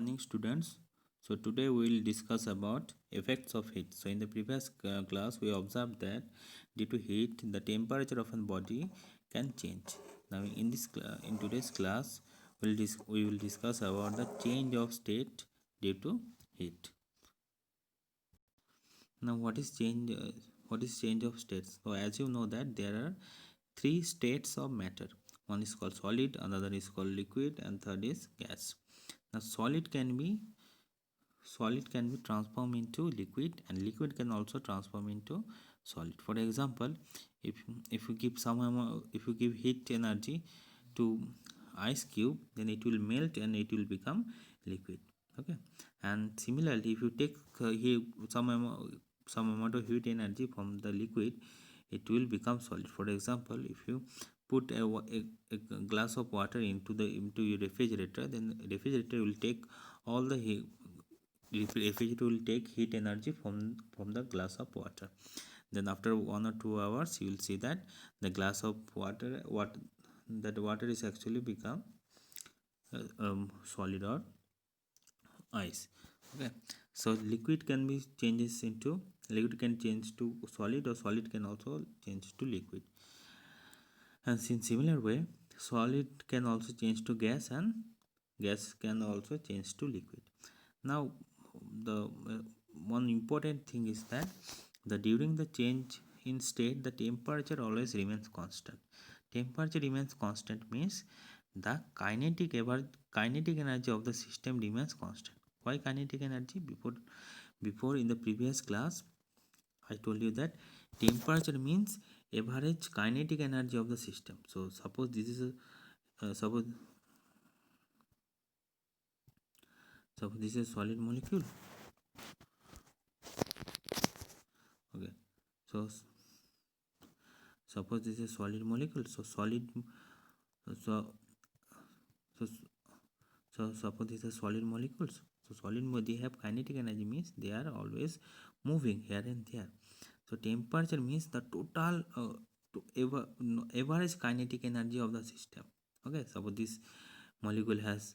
Morning students. So today we will discuss about effects of heat. So in the previous class we observed that due to heat the temperature of a body can change. Now in today's class we will discuss about the change of state due to heat. Now what is change of states? So as you know that there are three states of matter. One is called solid, another is called liquid, and third is gas. Now solid can be transformed into liquid, and liquid can also transform into solid. For example, if you give if you give heat energy to ice cube, then it will melt and it will become liquid. Okay, and similarly if you take some amount of heat energy from the liquid, it will become solid. For example, if you put a glass of water into your refrigerator, then refrigerator will take all the refrigerator will take heat energy from the glass of water. Then after 1 or 2 hours you will see that the glass of water is actually become solid or ice. Okay, so liquid can change to solid, or solid can also change to liquid. And in similar way, solid can also change to gas, and gas can also change to liquid. Now, the one important thing is that during the change in state, the temperature always remains constant. Temperature remains constant means the kinetic energy of the system remains constant. Why kinetic energy? Before in the previous class I told you that temperature means average kinetic energy of the system. So suppose this is a solid molecule. Okay, so suppose this is a solid molecule. So so suppose these are solid molecules. So they have kinetic energy means they are always moving here and there. So temperature means the total average kinetic energy of the system. Okay, suppose this molecule has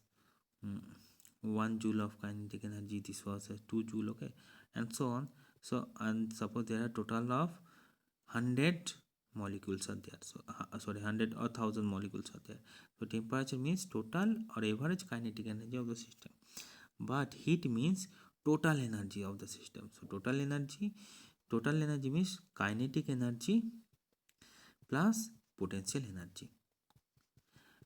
1 joule of kinetic energy, this was a 2 joule, okay, and so on. So and suppose there are total of 100 molecules are there. So sorry, 100 or 1000 molecules are there. So temperature means total or average kinetic energy of the system, but heat means total energy of the system. So total energy means kinetic energy plus potential energy.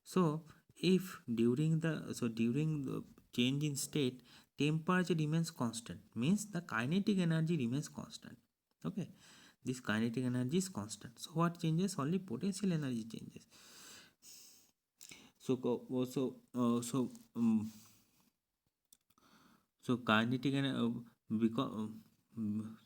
So if during the change in state temperature remains constant, means the kinetic energy remains constant. Okay, this kinetic energy is constant. So what changes? Only potential energy changes. So so kinetic and because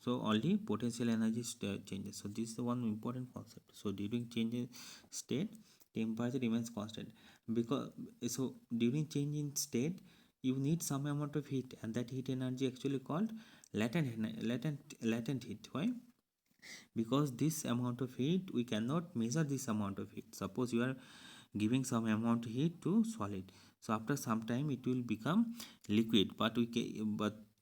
so only potential energy changes. So this is the one important concept. So during change in state temperature remains constant, because so during change in state you need some amount of heat, and that heat energy actually called latent heat. Why? Because this amount of heat we cannot measure this amount of heat. Suppose you are giving some amount of heat to solid, so after some time it will become liquid, but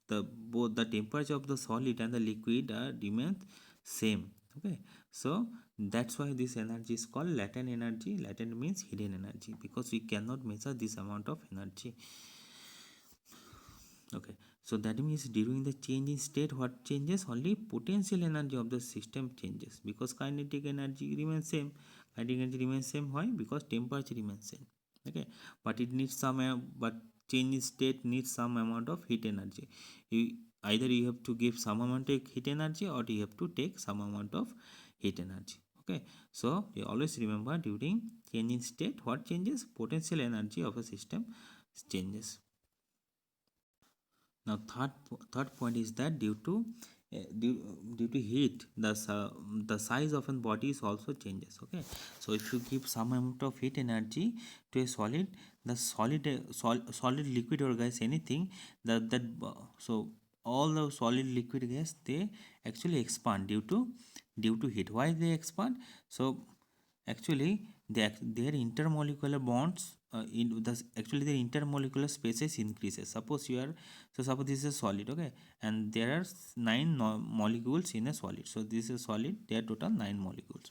the both the temperature of the solid and the liquid remains same. Okay, so that's why this energy is called latent energy. Latent means hidden energy, because we cannot measure this amount of energy. Okay, so that means during the change in state, what changes? Only potential energy of the system changes, because kinetic energy remains same. Kinetic energy remains same. Why? Because temperature remains same. Okay, but it needs but change in state needs some amount of heat energy. Either you have to give some amount of heat energy, or you have to take some amount of heat energy. Okay, so you always remember during change in state, what changes? Potential energy of a system changes. Now third point is that due to heat, the size of a body is also changes. Okay, so if you give some amount of heat energy to a solid, the solid liquid or gas, anything so all the solid liquid gas, they actually expand due to heat. Why they expand? So actually their intermolecular bonds in the actually the intermolecular spaces increases. Suppose you are, so suppose this is a solid, okay, and there are nine molecules in a solid. So this is a solid, there are total nine molecules.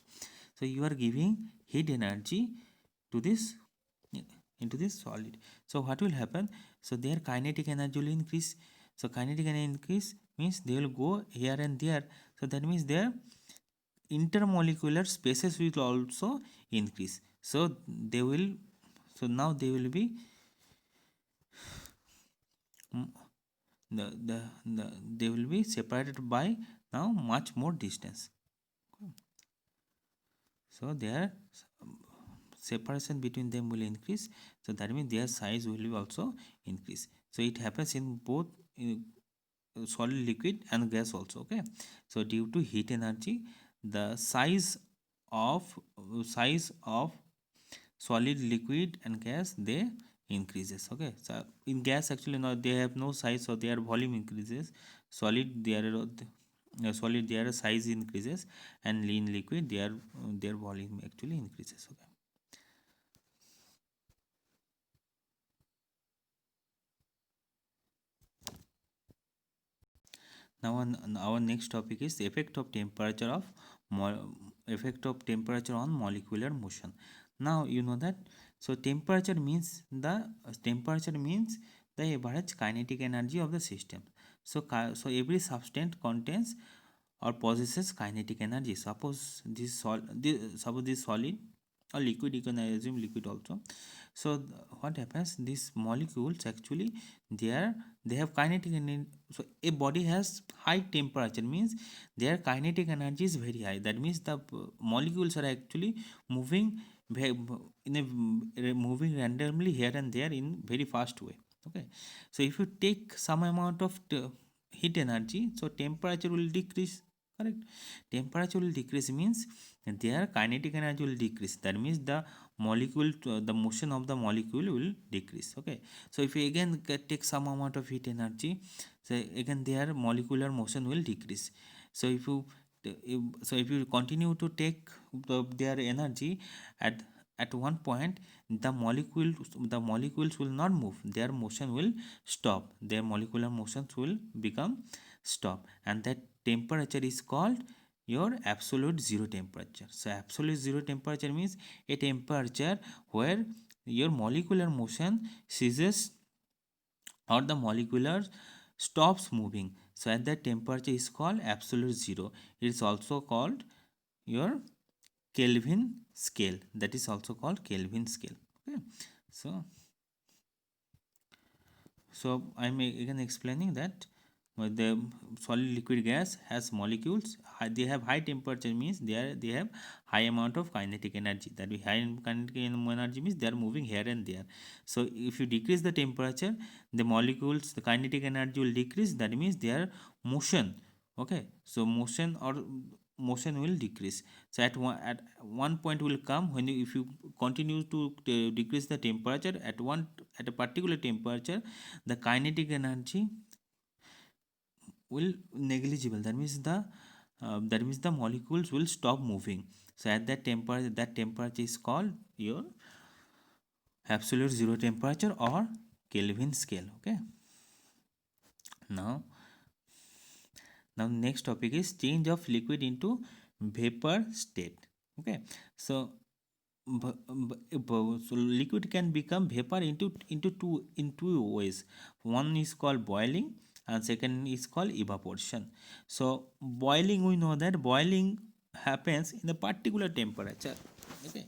So you are giving heat energy to this, into this solid. So what will happen? So their kinetic energy will increase. So kinetic energy increase means they will go here and there. So that means their intermolecular spaces will also increase. So they will, so now they will be, mm, they will be separated by now much more distance. So their separation between them will increase. So that means their size will be also increase. So it happens in both solid, liquid and gas also, okay. So due to heat energy, the size of solid, liquid and gas, they increases, okay. So in gas actually no, they have no size, so their volume increases. Solid, solid, their size increases, and in liquid their volume actually increases, okay. Now our next topic is the effect of temperature of effect of temperature on molecular motion. Now you know that, so temperature means the average kinetic energy of the system. So so every substance contains or possesses kinetic energy. Suppose this solid or liquid, you can assume liquid also. So what happens, these molecules actually, they have kinetic energy. So a body has high temperature means their kinetic energy is very high. That means the molecules are actually moving moving randomly here and there in very fast way, okay. So if you take some amount of heat energy, so temperature will decrease, correct. Temperature will decrease means their kinetic energy will decrease. That means the motion of the molecule will decrease, okay. So if you again take some amount of heat energy, so again their molecular motion will decrease. So if you continue to take their energy, at one point the molecules will not move, their motion will stop, their molecular motions will become stop, and that temperature is called your absolute zero temperature. So absolute zero temperature means a temperature where your molecular motion ceases, or the molecular stops moving. So at that temperature is called absolute zero. It is also called your Kelvin scale. That is also called Kelvin scale, okay. So I'm again explaining that the solid, liquid, gas has molecules. They have high temperature means they have high amount of kinetic energy. That we high kinetic energy means they are moving here and there. So if you decrease the temperature, the molecules, the kinetic energy will decrease. That means their motion, okay. So motion will decrease. So at one point will come when if you continue to decrease the temperature at a particular temperature, the kinetic energy will negligible. That means the molecules will stop moving. So at that temperature is called your absolute zero temperature or Kelvin scale, okay. Now now next topic is change of liquid into vapor state, okay. So so liquid can become vapor into two ways. One is called boiling and second is called evaporation. So boiling, we know that boiling happens in a particular temperature, okay,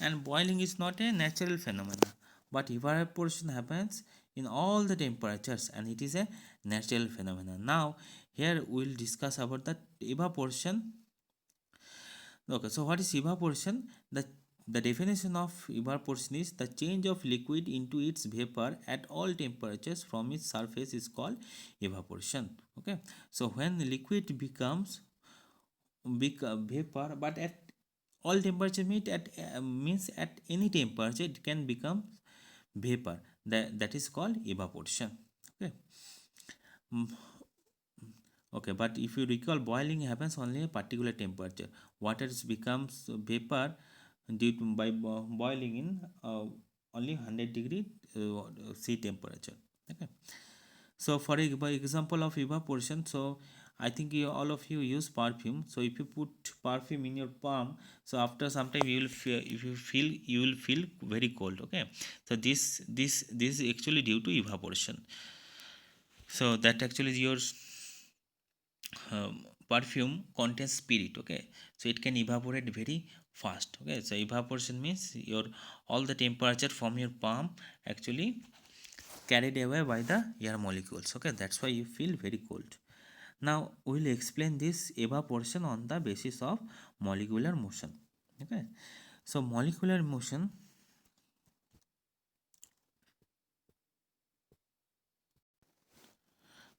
and boiling is not a natural phenomenon, but evaporation happens in all the temperatures and it is a natural phenomenon. Now here we will discuss about the evaporation. Okay, so what is evaporation? The definition of evaporation is the change of liquid into its vapor at all temperatures from its surface is called evaporation. Okay, so when the liquid becomes vapor, but at all temperature means at any temperature it can become vapor. That is called evaporation. Okay. Mm, Okay, but if you recall, boiling happens only a particular temperature. Water becomes vapor due to by boiling in only 100 degree sea temperature. Okay. So for by example of evaporation, so I think all of you use perfume. So if you put perfume in your palm, so after some time you will feel, if you will feel very cold. Okay. So this is actually due to evaporation. So that actually is your perfume contains spirit. Okay, so it can evaporate very fast. Okay, so evaporation means your all the temperature from your palm actually carried away by the air molecules. Okay, that's why you feel very cold. Now we'll explain this evaporation on the basis of molecular motion. Okay, so molecular motion.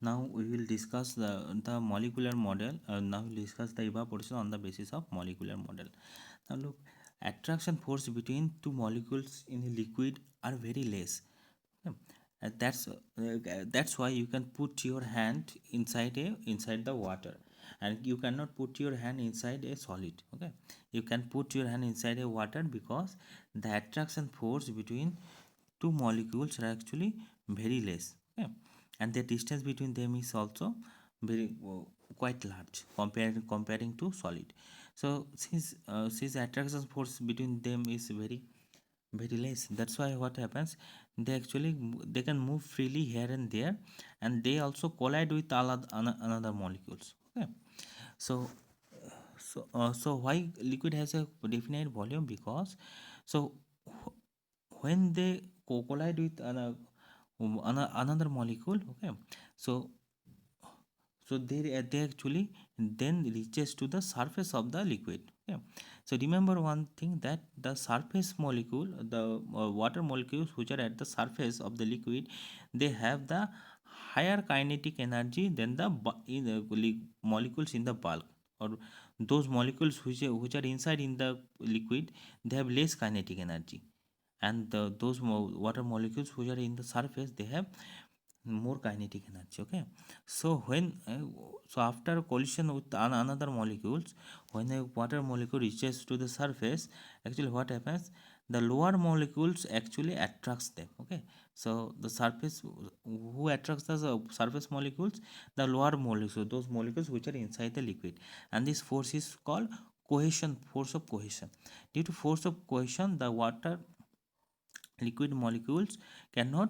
Now we will discuss the molecular model. Now we'll discuss the evaporation on the basis of molecular model. Now look, attraction force between two molecules in a liquid are very less. Okay. That's why you can put your hand inside the water, and you cannot put your hand inside a solid. Okay, you can put your hand inside a water because the attraction force between two molecules are actually very less. Okay, and the distance between them is also very quite large comparing to solid. So since attraction force between them is very less, that's why what happens, they actually they can move freely here and there, and they also collide with another molecules. Okay, so so why liquid has a definite volume? Because so when they collide with another molecule. Okay, so they actually then reaches to the surface of the liquid. Okay, so remember one thing, that the surface molecule, the water molecules which are at the surface of the liquid, they have the higher kinetic energy than the molecules in the bulk, or those molecules which are inside in the liquid, they have less kinetic energy. And those water molecules which are in the surface, they have more kinetic energy. Okay, so so after collision with another molecules, when a water molecule reaches to the surface, actually what happens, the lower molecules actually attracts them. Okay, so the surface, who attracts the surface molecules, the lower molecules, those molecules which are inside the liquid. And this force is called cohesion, force of cohesion. Due to force of cohesion, the water liquid molecules cannot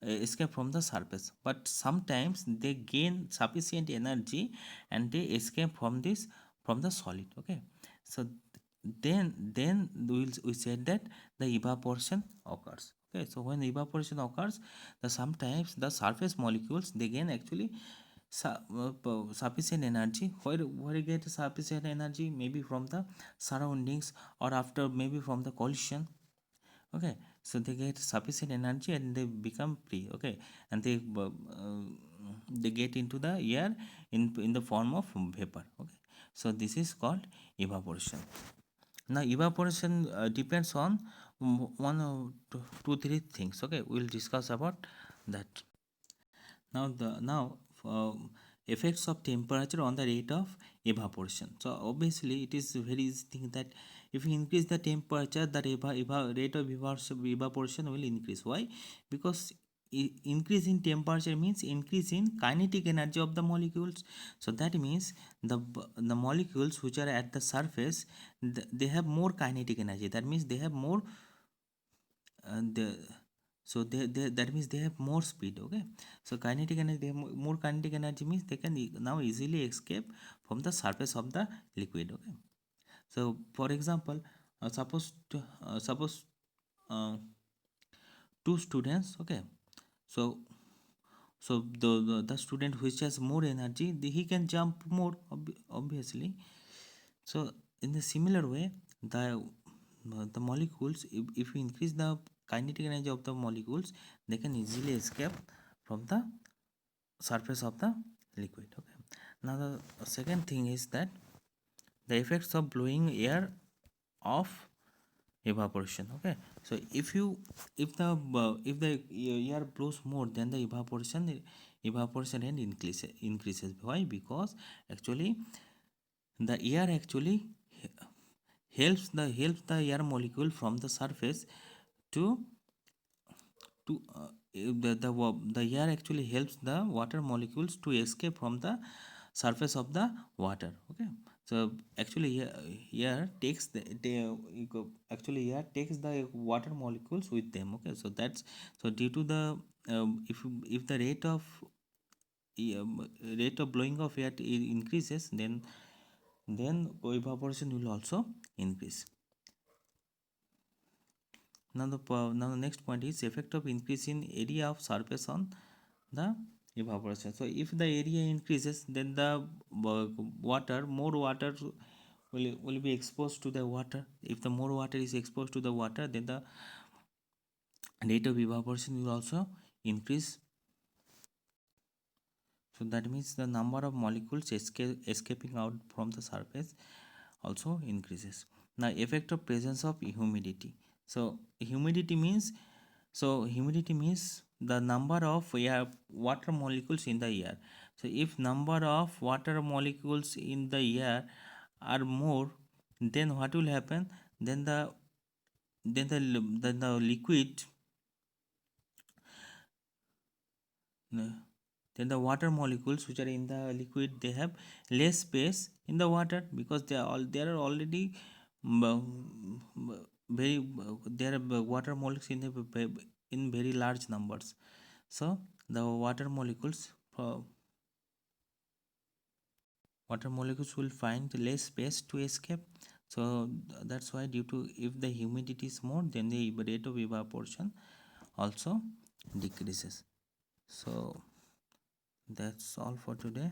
escape from the surface, but sometimes they gain sufficient energy and they escape from this, from the solid. Okay, so then we said that the evaporation occurs. Okay, so when evaporation occurs, the sometimes the surface molecules, they gain actually sufficient energy. Where you get sufficient energy? Maybe from the surroundings, or after maybe from the collision. Okay, so they get sufficient energy and they become free. Okay, and they get into the air in the form of vapor. Okay, so this is called evaporation. Now evaporation depends on one or two three things. Okay, we'll discuss about that. Now effects of temperature on the rate of evaporation. So obviously it is very easy thing that if you increase the temperature, the rate of evaporation will increase. Why? Because increase in temperature means increase in kinetic energy of the molecules. So that means the molecules which are at the surface, they have more kinetic energy. That means they have more the so that means they have more speed. Okay, so kinetic energy, they have more kinetic energy means they can now easily escape from the surface of the liquid. Okay, so for example, suppose uh, two students. Okay, so the student which has more energy, he can jump more, obviously. So in the similar way, the molecules, if you increase the kinetic energy of the molecules, they can easily escape from the surface of the liquid. Okay, now the second thing is that the effects of blowing air off evaporation. Okay, so if the air blows more, then the evaporation rate increases. Why? Because actually the air actually helps the air molecule from the surface to the air actually helps the water molecules to escape from the surface of the water. Okay, so actually air takes actually air takes the water molecules with them. Okay, so that's so due to the if the rate of blowing of air increases, then evaporation will also increase. Now the next point is effect of increase in area of surface on the evaporation. So if the area increases, then the more water will be exposed to the water. If the more water is exposed to the water, then the rate of evaporation will also increase. So that means the number of molecules escaping out from the surface also increases. Now effect of presence of humidity. So humidity means the number of water molecules in the air. So if number of water molecules in the air are more, then what will happen? Then the liquid uh, then the water molecules which are in the liquid, they have less space in the water, because they are already very there are water molecules in very large numbers. So the uh, water molecules will find less space to escape. So that's why, due to if the humidity is more, then the rate of evaporation also decreases. So that's all for today.